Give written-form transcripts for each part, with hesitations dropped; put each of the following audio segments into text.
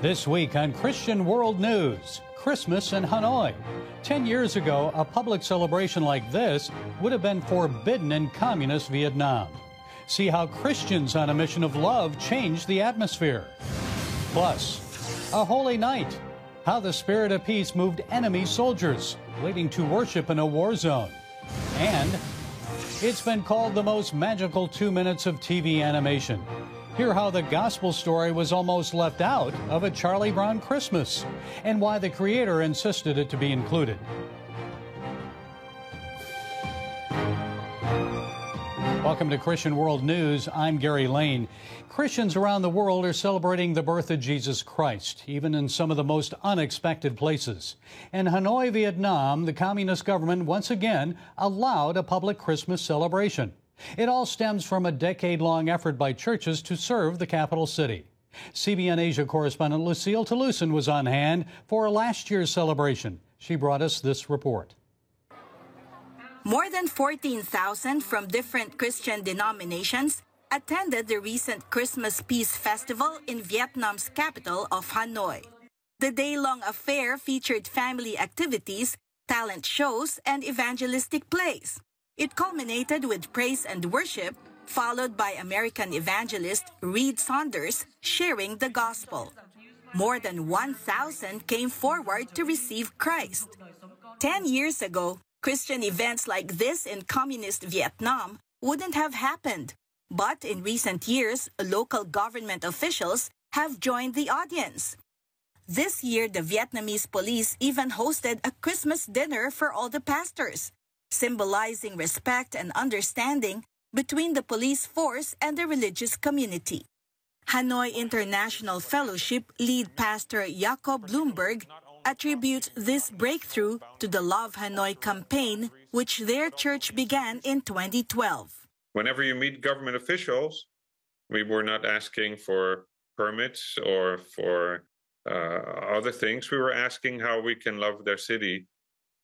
This week on Christian World News, Christmas in Hanoi. 10 years ago, a public celebration like this would have been forbidden in communist Vietnam. See how Christians on a mission of love changed the atmosphere. Plus, a holy night. How the spirit of peace moved enemy soldiers, leading to worship in a war zone. And it's been called the most magical 2 minutes of TV animation. Hear how the gospel story was almost left out of a Charlie Brown Christmas, and why the creator insisted it to be included. Welcome to Christian World News. I'm Gary Lane. Christians around the world are celebrating the birth of Jesus Christ, even in some of the most unexpected places. In Hanoi, Vietnam, the communist government once again allowed a public Christmas celebration. It all stems from a decade-long effort by churches to serve the capital city. CBN Asia correspondent Lucille Toulousan was on hand for last year's celebration. She brought us this report. More than 14,000 from different Christian denominations attended the recent Christmas Peace Festival in Vietnam's capital of Hanoi. The day-long affair featured family activities, talent shows, and evangelistic plays. It culminated with praise and worship, followed by American evangelist Reed Saunders sharing the gospel. More than 1,000 came forward to receive Christ. 10 years ago, Christian events like this in communist Vietnam wouldn't have happened. But in recent years, local government officials have joined the audience. This year, the Vietnamese police even hosted a Christmas dinner for all the pastors, symbolizing respect and understanding between the police force and the religious community. Hanoi International Fellowship lead pastor Jacob Bloomberg attributes this breakthrough to the Love Hanoi campaign, which their church began in 2012. Whenever you meet government officials, we were not asking for permits or for other things. We were asking how we can love their city.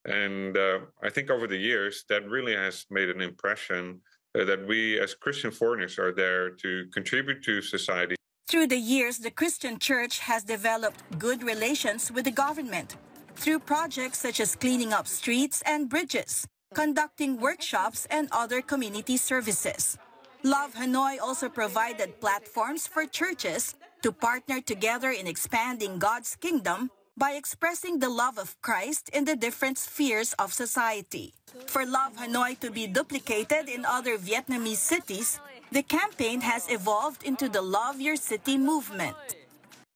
And I think over the years, that really has made an impression that we as Christian foreigners are there to contribute to society. Through the years, the Christian church has developed good relations with the government through projects such as cleaning up streets and bridges, conducting workshops and other community services. Love Hanoi also provided platforms for churches to partner together in expanding God's kingdom by expressing the love of Christ in the different spheres of society. For Love Hanoi to be duplicated in other Vietnamese cities, the campaign has evolved into the Love Your City movement.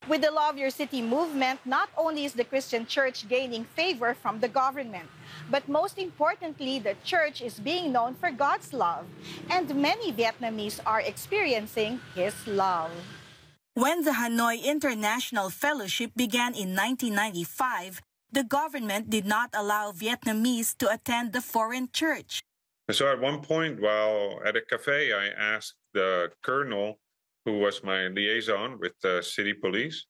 With the Love Your City movement, not only is the Christian church gaining favor from the government, but most importantly, the church is being known for God's love, and many Vietnamese are experiencing His love. When the Hanoi International Fellowship began in 1995, the government did not allow Vietnamese to attend the foreign church. So at one point, while at a cafe, I asked the colonel, who was my liaison with the city police,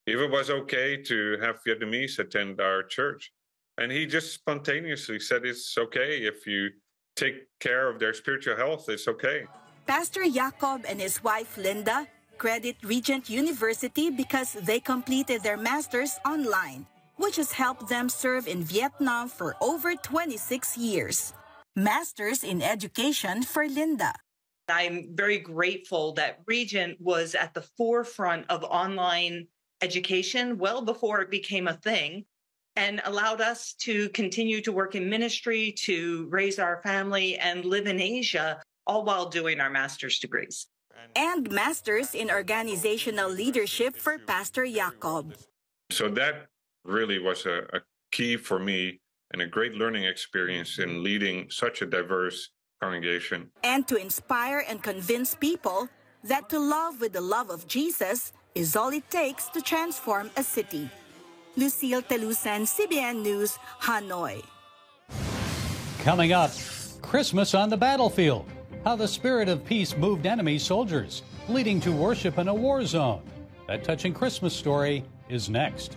if it was okay to have Vietnamese attend our church. And he just spontaneously said it's okay if you take care of their spiritual health, it's okay. Pastor Jacob and his wife Linda credit Regent University because they completed their master's online, which has helped them serve in Vietnam for over 26 years. Master's in Education for Linda. I'm very grateful that Regent was at the forefront of online education well before it became a thing, and allowed us to continue to work in ministry, to raise our family, and live in Asia, all while doing our master's degrees. And Masters in Organizational Leadership for Pastor Jacob. So that really was a key for me and a great learning experience in leading such a diverse congregation. And to inspire and convince people that to love with the love of Jesus is all it takes to transform a city. Lucille Toulousan, CBN News, Hanoi. Coming up, Christmas on the battlefield. How the spirit of peace moved enemy soldiers, leading to worship in a war zone. That touching Christmas story is next.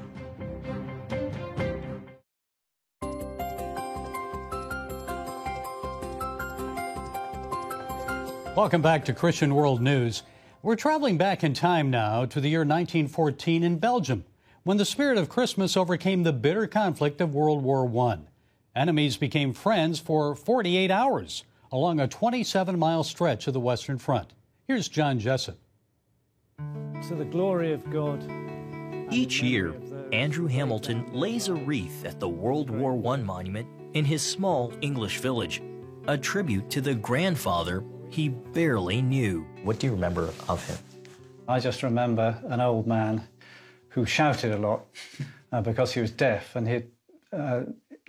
Welcome back to Christian World News. We're traveling back in time now to the year 1914 in Belgium, when the spirit of Christmas overcame the bitter conflict of World War I. Enemies became friends for 48 hours along a 27-mile stretch of the Western Front. Here's John Jessup. To the glory of God. Each year, Andrew Hamilton lays a wreath at the World War I monument in his small English village, a tribute to the grandfather he barely knew. What do you remember of him? I just remember an old man who shouted a lot because he was deaf, and he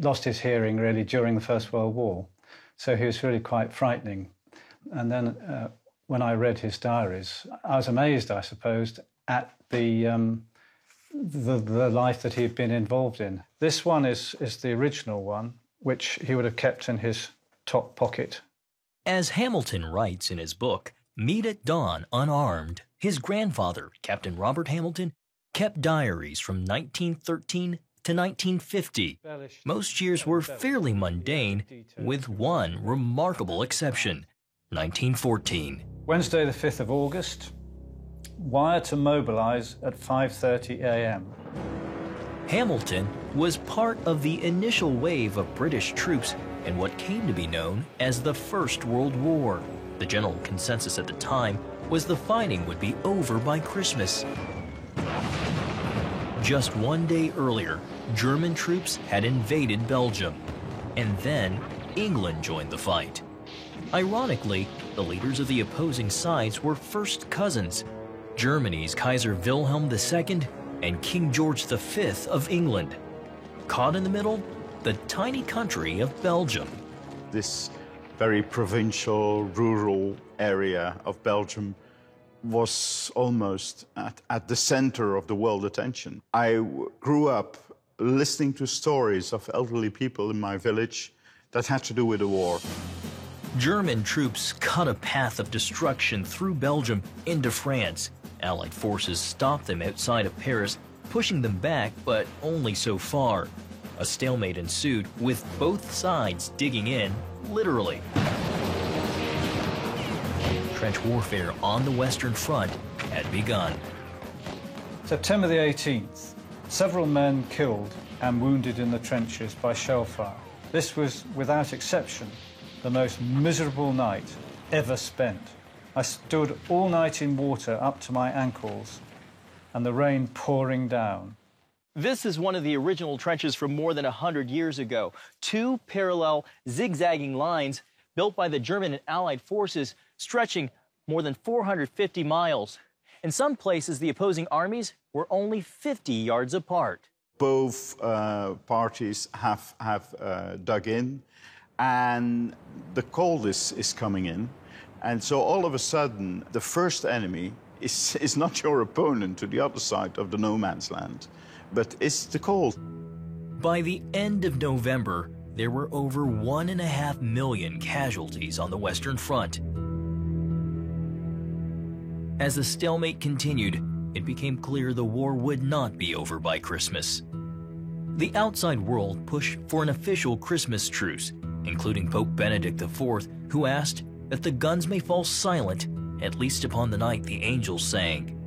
lost his hearing really during the First World War. So he was really quite frightening. And then when I read his diaries, I was amazed, I suppose, at the life that he'd been involved in. This one is the original one, which he would have kept in his top pocket. As Hamilton writes in his book, Meet at Dawn Unarmed, his grandfather, Captain Robert Hamilton, kept diaries from 1913 to 1950. Most years were fairly mundane, with one remarkable exception, 1914. Wednesday, the 5th of August, wire to mobilise at 5:30 a.m. Hamilton was part of the initial wave of British troops in what came to be known as the First World War. The general consensus at the time was the fighting would be over by Christmas. Just one day earlier, German troops had invaded Belgium, and then England joined the fight. Ironically, the leaders of the opposing sides were first cousins, Germany's Kaiser Wilhelm II and King George V of England. Caught in the middle, the tiny country of Belgium. This very provincial, rural area of Belgium was almost at the center of the world attention. I grew up listening to stories of elderly people in my village that had to do with the war. German troops cut a path of destruction through Belgium into France. Allied forces stopped them outside of Paris, pushing them back, but only so far. A stalemate ensued, with both sides digging in, literally. Trench warfare on the Western Front had begun. September the 18th, several men killed and wounded in the trenches by shell fire. This was, without exception, the most miserable night ever spent. I stood all night in water up to my ankles and the rain pouring down. This is one of the original trenches from more than 100 years ago. Two parallel zigzagging lines built by the German and Allied forces stretching more than 450 miles. In some places, the opposing armies were only 50 yards apart. Both parties have dug in, and the cold is coming in. And so all of a sudden, the first enemy is not your opponent to the other side of the no man's land, but it's the cold. By the end of November, there were over 1.5 million casualties on the Western Front. As the stalemate continued, it became clear the war would not be over by Christmas. The outside world pushed for an official Christmas truce, including Pope Benedict IV, who asked that the guns may fall silent, at least upon the night the angels sang.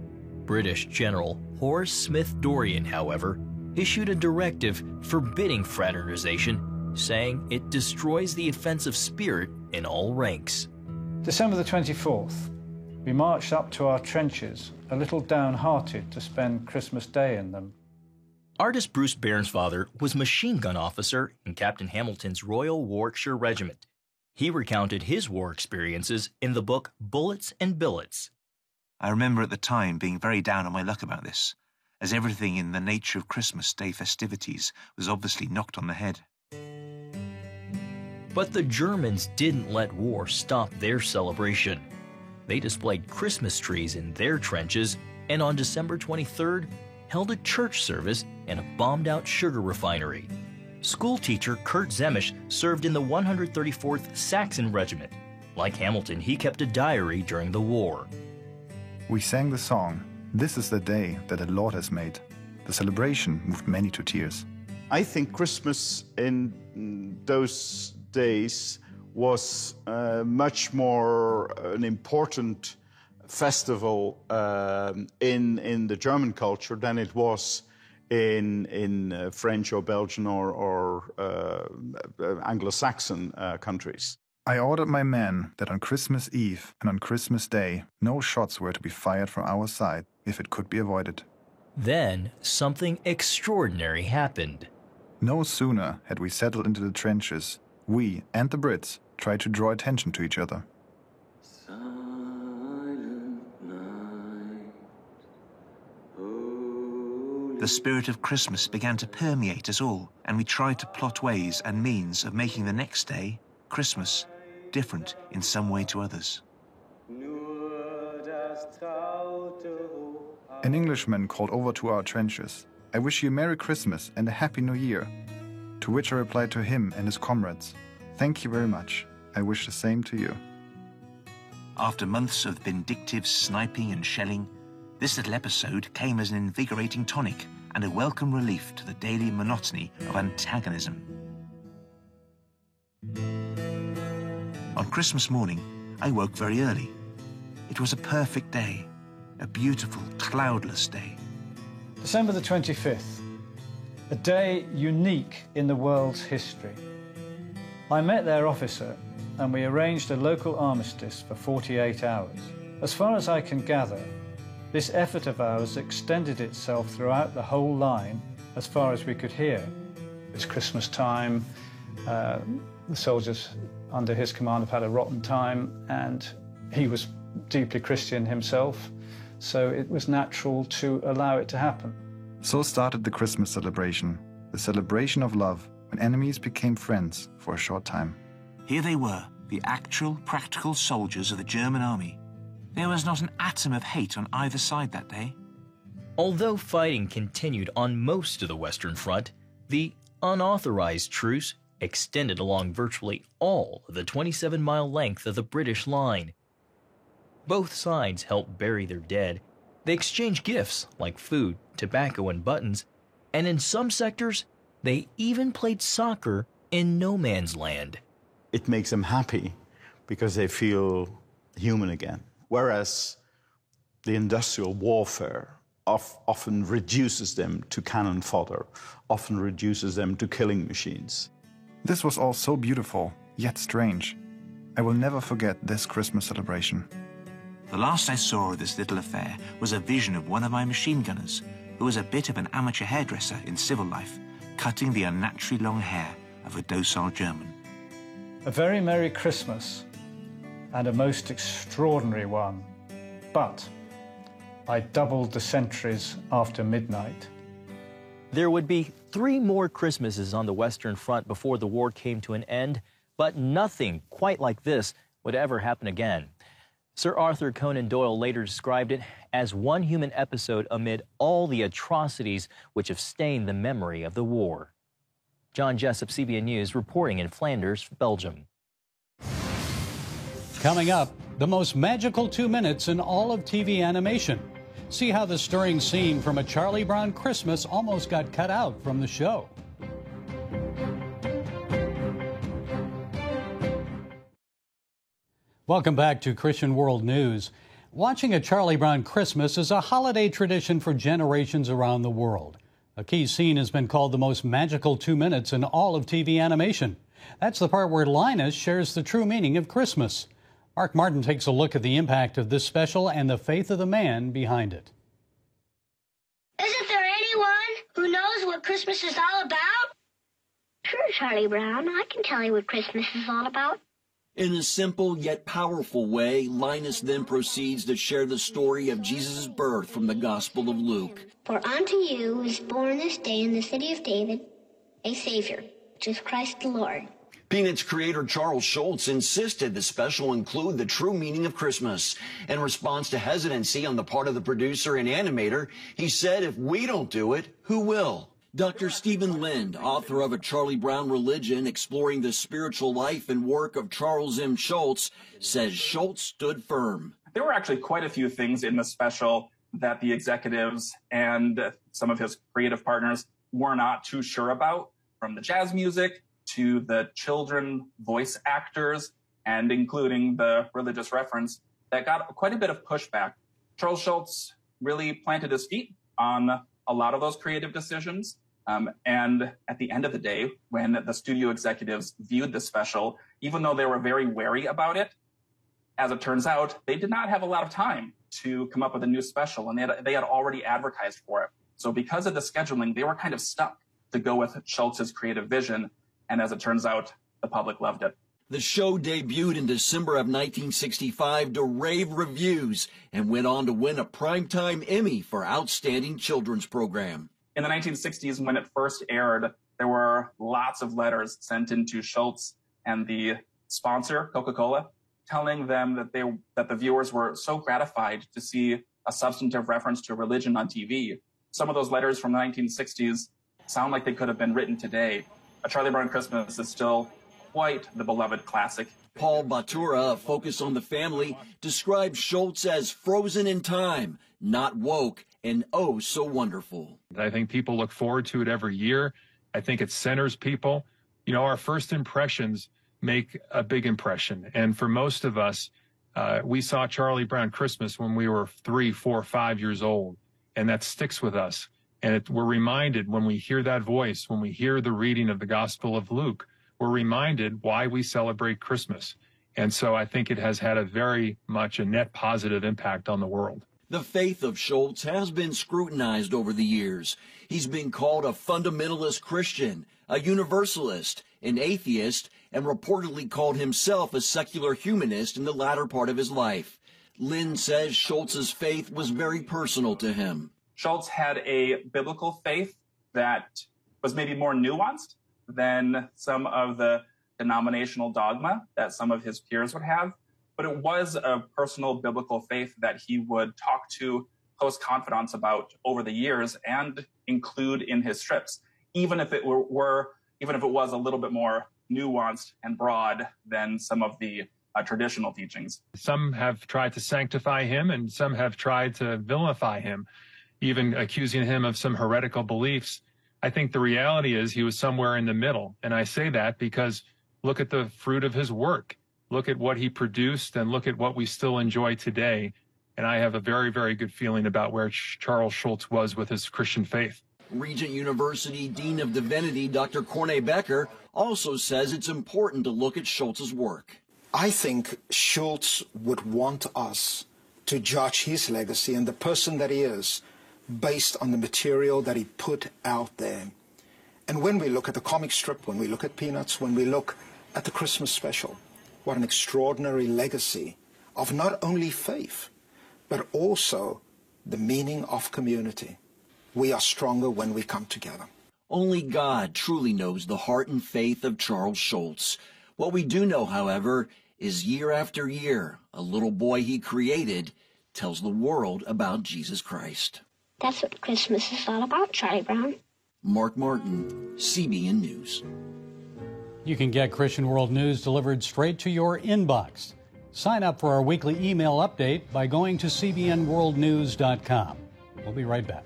British General Horace Smith Dorrien, however, issued a directive forbidding fraternization, saying it destroys the offensive spirit in all ranks. December the 24th, we marched up to our trenches, a little downhearted to spend Christmas Day in them. Artist Bruce Bairnsfather was machine gun officer in Captain Hamilton's Royal Warwickshire Regiment. He recounted his war experiences in the book Bullets and Billets. I remember at the time being very down on my luck about this, as everything in the nature of Christmas Day festivities was obviously knocked on the head. But the Germans didn't let war stop their celebration. They displayed Christmas trees in their trenches, and on December 23rd, held a church service in a bombed-out sugar refinery. Schoolteacher Kurt Zemisch served in the 134th Saxon Regiment. Like Hamilton, he kept a diary during the war. We sang the song, "This is the day that the Lord has made." The celebration moved many to tears. I think Christmas in those days was much more an important festival in the German culture than it was in French or Belgian or Anglo-Saxon countries. I ordered my men that on Christmas Eve and on Christmas Day, no shots were to be fired from our side if it could be avoided. Then something extraordinary happened. No sooner had we settled into the trenches, we and the Brits tried to draw attention to each other. The spirit of Christmas began to permeate us all, and we tried to plot ways and means of making the next day, Christmas, different in some way to others. An Englishman called over to our trenches. "I wish you a Merry Christmas and a Happy New Year." To which I replied to him and his comrades, "Thank you very much. I wish the same to you." After months of vindictive sniping and shelling, this little episode came as an invigorating tonic and a welcome relief to the daily monotony of antagonism. On Christmas morning, I woke very early. It was a perfect day, a beautiful, cloudless day. December the 25th, a day unique in the world's history. I met their officer and we arranged a local armistice for 48 hours. As far as I can gather, this effort of ours extended itself throughout the whole line as far as we could hear. It's Christmas time, the soldiers under his command have had a rotten time, and he was deeply Christian himself, so it was natural to allow it to happen. So started the Christmas celebration, the celebration of love, when enemies became friends for a short time. Here they were, the actual, practical soldiers of the German army. There was not an atom of hate on either side that day. Although fighting continued on most of the Western Front, the unauthorized truce extended along virtually all of the 27-mile length of the British line. Both sides helped bury their dead. They exchanged gifts like food, tobacco, and buttons, and in some sectors, they even played soccer in no man's land. It makes them happy because they feel human again. Whereas the industrial warfare often reduces them to cannon fodder, often reduces them to killing machines. This was all so beautiful, yet strange. I will never forget this Christmas celebration. The last I saw of this little affair was a vision of one of my machine gunners, who was a bit of an amateur hairdresser in civil life, cutting the unnaturally long hair of a docile German. A very Merry Christmas, and a most extraordinary one. But I doubled the sentries after midnight. There would be 3 more Christmases on the Western Front before the war came to an end, but nothing quite like this would ever happen again. Sir Arthur Conan Doyle later described it as one human episode amid all the atrocities which have stained the memory of the war. John Jessup, CBN News, reporting in Flanders, Belgium. Coming up, the most magical 2 minutes in all of TV animation. See how the stirring scene from A Charlie Brown Christmas almost got cut out from the show. Welcome back to Christian World News. Watching A Charlie Brown Christmas is a holiday tradition for generations around the world. A key scene has been called the most magical 2 minutes in all of TV animation. That's the part where Linus shares the true meaning of Christmas. Mark Martin takes a look at the impact of this special and the faith of the man behind it. Isn't there anyone who knows what Christmas is all about? Sure, Charlie Brown. I can tell you what Christmas is all about. In a simple yet powerful way, Linus then proceeds to share the story of Jesus' birth from the Gospel of Luke. For unto you is born this day in the city of David a Savior, which is Christ the Lord. Peanuts creator Charles Schulz insisted the special include the true meaning of Christmas. In response to hesitancy on the part of the producer and animator, he said, if we don't do it, who will? Dr. Stephen Lind, author of A Charlie Brown Religion, exploring the spiritual life and work of Charles M. Schulz, says Schulz stood firm. There were actually quite a few things in the special that the executives and some of his creative partners were not too sure about, from the jazz music to the children voice actors, and including the religious reference that got quite a bit of pushback. Charles Schulz really planted his feet on a lot of those creative decisions. And at the end of the day, when the studio executives viewed the special, even though they were very wary about it, as it turns out, they did not have a lot of time to come up with a new special, and they had already advertised for it. So because of the scheduling, they were kind of stuck to go with Schulz's creative vision, and as it turns out, the public loved it. The show debuted in December of 1965 to rave reviews and went on to win a Primetime Emmy for Outstanding Children's Program. In the 1960s, when it first aired, there were lots of letters sent in to Schulz and the sponsor, Coca-Cola, telling them that the viewers were so gratified to see a substantive reference to religion on TV. Some of those letters from the 1960s sound like they could have been written today. A Charlie Brown Christmas is still quite the beloved classic. Paul Batura, a Focus on the Family, describes Schulz as frozen in time, not woke, and oh so wonderful. I think people look forward to it every year. I think it centers people. You know, our first impressions make a big impression. And for most of us, we saw Charlie Brown Christmas when we were 3, 4, 5 years old, and that sticks with us. And we're reminded when we hear that voice, when we hear the reading of the Gospel of Luke, we're reminded why we celebrate Christmas. And so I think it has had a very much a net positive impact on the world. The faith of Schulz has been scrutinized over the years. He's been called a fundamentalist Christian, a universalist, an atheist, and reportedly called himself a secular humanist in the latter part of his life. Lynn says Schulz's faith was very personal to him. Schulz had a biblical faith that was maybe more nuanced than some of the denominational dogma that some of his peers would have, but it was a personal biblical faith that he would talk to close confidants about over the years and include in his strips, even if it was a little bit more nuanced and broad than some of the traditional teachings. Some have tried to sanctify him, and some have tried to vilify him, even accusing him of some heretical beliefs. I think the reality is he was somewhere in the middle. And I say that because look at the fruit of his work. Look at what he produced and look at what we still enjoy today. And I have a very, very good feeling about where Charles Schulz was with his Christian faith. Regent University Dean of Divinity, Dr. Corney Becker, also says it's important to look at Schulz's work. I think Schulz would want us to judge his legacy and the person that he is based on the material that he put out there. And when we look at the comic strip, when we look at Peanuts, when we look at the Christmas special, what an extraordinary legacy of not only faith, but also the meaning of community. We are stronger when we come together. Only God truly knows the heart and faith of Charles Schulz. What we do know, however, is year after year, a little boy he created tells the world about Jesus Christ. That's what Christmas is all about, Charlie Brown. Mark Martin, CBN News. You can get Christian World News delivered straight to your inbox. Sign up for our weekly email update by going to cbnworldnews.com. We'll be right back.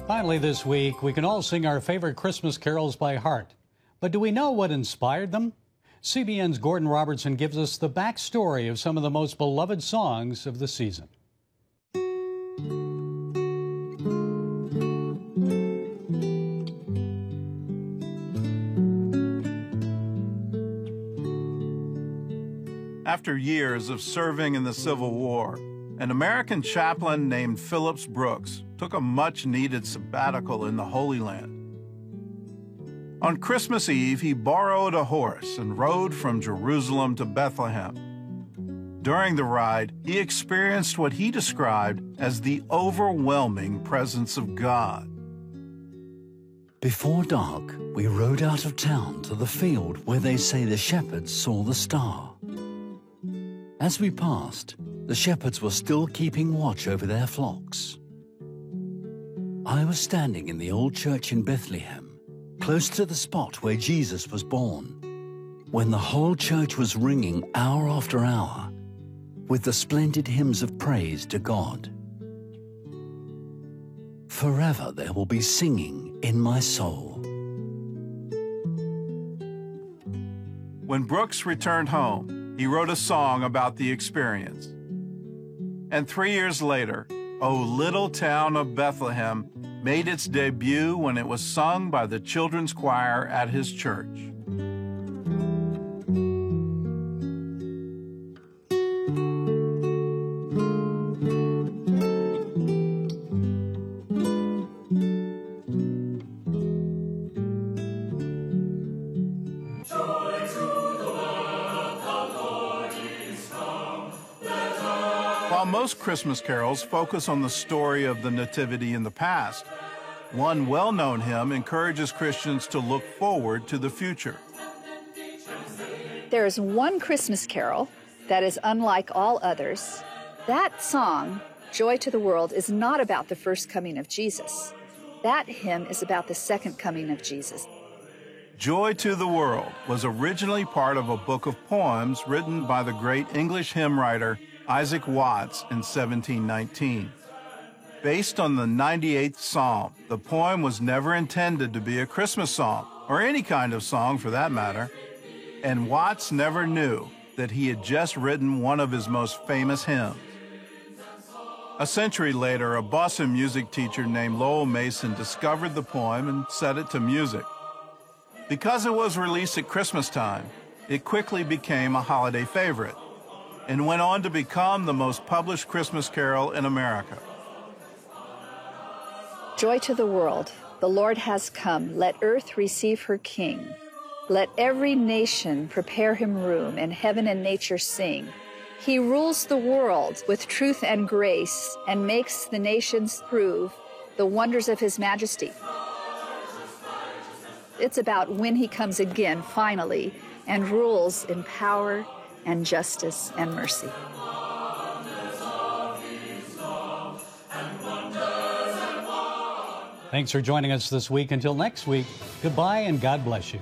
Finally this week, we can all sing our favorite Christmas carols by heart. But do we know what inspired them? CBN's Gordon Robertson gives us the backstory of some of the most beloved songs of the season. After years of serving in the Civil War, an American chaplain named Phillips Brooks took a much-needed sabbatical in the Holy Land. On Christmas Eve, he borrowed a horse and rode from Jerusalem to Bethlehem. During the ride, he experienced what he described as the overwhelming presence of God. Before dark, we rode out of town to the field where they say the shepherds saw the star. As we passed, the shepherds were still keeping watch over their flocks. I was standing in the old church in Bethlehem, close to the spot where Jesus was born, when the whole church was ringing hour after hour with the splendid hymns of praise to God. Forever there will be singing in my soul. When Brooks returned home, he wrote a song about the experience. And 3 years later, O Little Town of Bethlehem made its debut when it was sung by the children's choir at his church. While most Christmas carols focus on the story of the Nativity in the past, one well-known hymn encourages Christians to look forward to the future. There is one Christmas carol that is unlike all others. That song, Joy to the World, is not about the first coming of Jesus. That hymn is about the second coming of Jesus. Joy to the World was originally part of a book of poems written by the great English hymn writer Isaac Watts in 1719. Based on the 98th Psalm, the poem was never intended to be a Christmas song, or any kind of song for that matter, and Watts never knew that he had just written one of his most famous hymns. A century later, a Boston music teacher named Lowell Mason discovered the poem and set it to music. Because it was released at Christmas time, it quickly became a holiday favorite and went on to become the most published Christmas carol in America. Joy to the world, the Lord has come. Let earth receive her King. Let every nation prepare him room, and heaven and nature sing. He rules the world with truth and grace, and makes the nations prove the wonders of his majesty. It's about when he comes again, finally, and rules in power and justice and mercy. Thanks for joining us this week. Until next week, goodbye and God bless you.